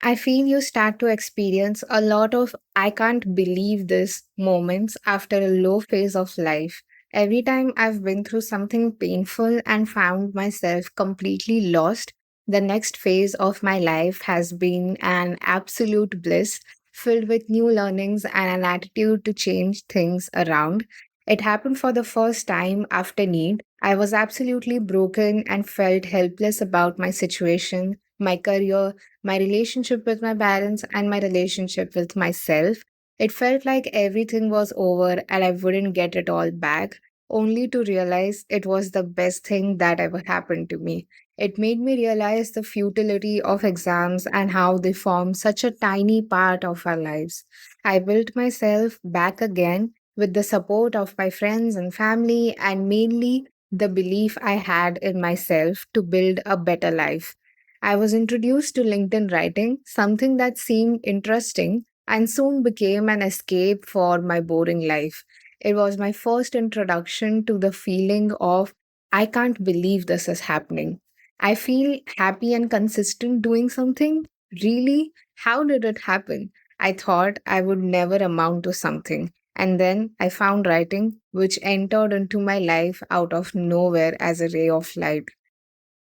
I feel you start to experience a lot of I can't believe this moments after a low phase of life. Every time I've been through something painful and found myself completely lost, the next phase of my life has been an absolute bliss filled with new learnings and an attitude to change things around. It happened for the first time after need. I was absolutely broken and felt helpless about my situation, my career, my relationship with my parents, and my relationship with myself. It felt like everything was over and I wouldn't get it all back, only to realize it was the best thing that ever happened to me. It made me realize the futility of exams and how they form such a tiny part of our lives. I built myself back again with the support of my friends and family, and mainly the belief I had in myself to build a better life. I was introduced to LinkedIn writing, something that seemed interesting and soon became an escape for my boring life. It was my first introduction to the feeling of, I can't believe this is happening. I feel happy and consistent doing something. Really? How did it happen? I thought I would never amount to something. And then I found writing, which entered into my life out of nowhere as a ray of light.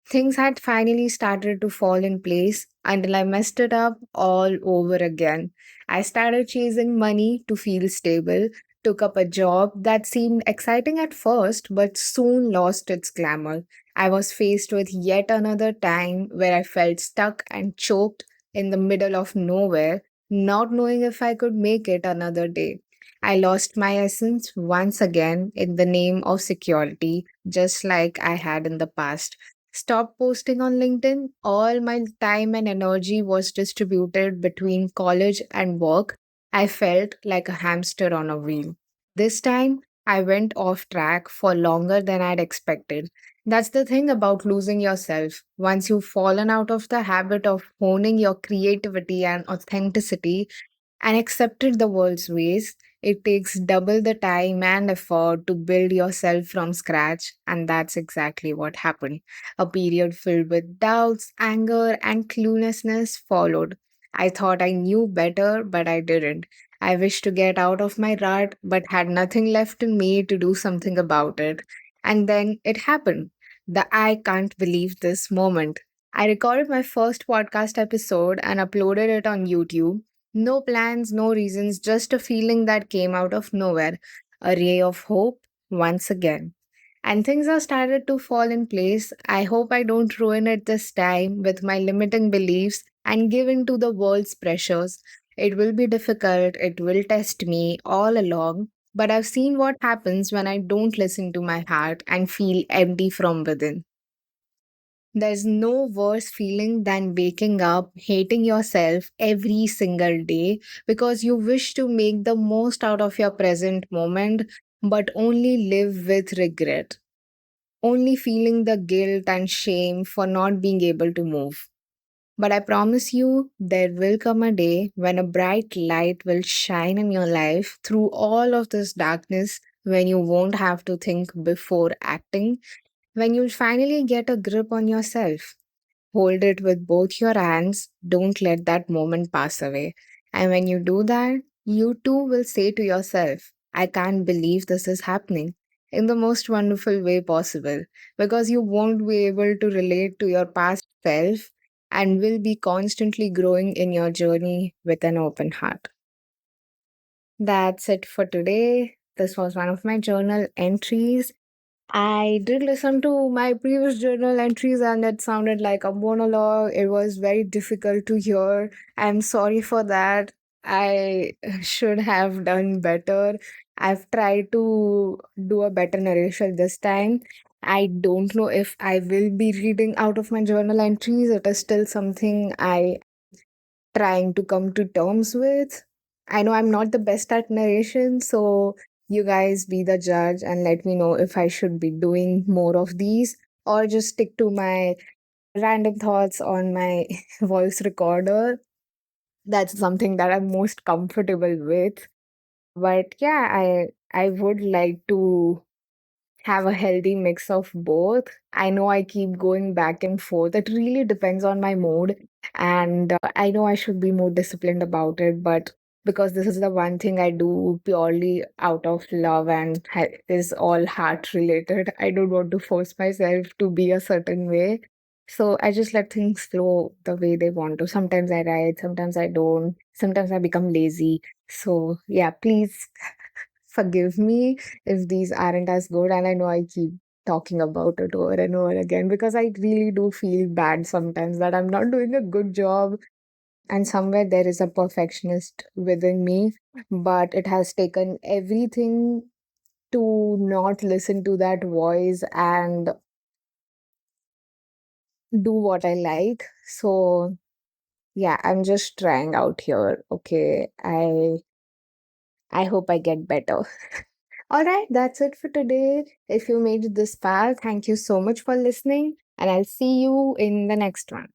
Things had finally started to fall in place until I messed it up all over again. I started chasing money to feel stable, took up a job that seemed exciting at first but soon lost its glamour. I was faced with yet another time where I felt stuck and choked in the middle of nowhere, not knowing if I could make it another day. I lost my essence once again in the name of security, just like I had in the past. Stopped posting on LinkedIn, all my time and energy was distributed between college and work. I felt like a hamster on a wheel. This time, I went off track for longer than I'd expected. That's the thing about losing yourself. Once you've fallen out of the habit of honing your creativity and authenticity, and accepted the world's ways, it takes double the time and effort to build yourself from scratch, and that's exactly what happened. A period filled with doubts, anger, and cluelessness followed. I thought I knew better, but I didn't. I wished to get out of my rut, but had nothing left in me to do something about it. And then it happened. The I can't believe this moment. I recorded my first podcast episode and uploaded it on YouTube. No plans, no reasons, just a feeling that came out of nowhere. A ray of hope once again. And things have started to fall in place. I hope I don't ruin it this time with my limiting beliefs and give in to the world's pressures. It will be difficult, it will test me all along, but I've seen what happens when I don't listen to my heart and feel empty from within. There's no worse feeling than waking up hating yourself every single day because you wish to make the most out of your present moment but only live with regret, only feeling the guilt and shame for not being able to move. But I promise you, there will come a day when a bright light will shine in your life through all of this darkness, when you won't have to think before acting, when you'll finally get a grip on yourself. Hold it with both your hands. Don't let that moment pass away. And when you do that, you too will say to yourself, I can't believe this is happening in the most wonderful way possible, because you won't be able to relate to your past self and will be constantly growing in your journey with an open heart. That's it for today. This was one of my journal entries. I did listen to my previous journal entries and it sounded like a monologue. It was very difficult to hear. I'm sorry for that. I should have done better. I've tried to do a better narration this time. I don't know if I will be reading out of my journal entries. It is still something I trying to come to terms with. I know I'm not the best at narration, so you guys be the judge and let me know if I should be doing more of these or just stick to my random thoughts on my voice recorder. That's something that I'm most comfortable with. But yeah, I would like to have a healthy mix of both. I know I keep going back and forth. It really depends on my mood. And I know I should be more disciplined about it, but because this is the one thing I do purely out of love and is all heart related, I don't want to force myself to be a certain way. So I just let things flow the way they want to. Sometimes I write, sometimes I don't, sometimes I become lazy. So yeah, please forgive me if these aren't as good. And I know I keep talking about it over and over again because I really do feel bad sometimes that I'm not doing a good job. And somewhere there is a perfectionist within me, but it has taken everything to not listen to that voice and do what I like. So, yeah, I'm just trying out here. Okay, I hope I get better. All right, that's it for today. If you made it this far, thank you so much for listening, and I'll see you in the next one.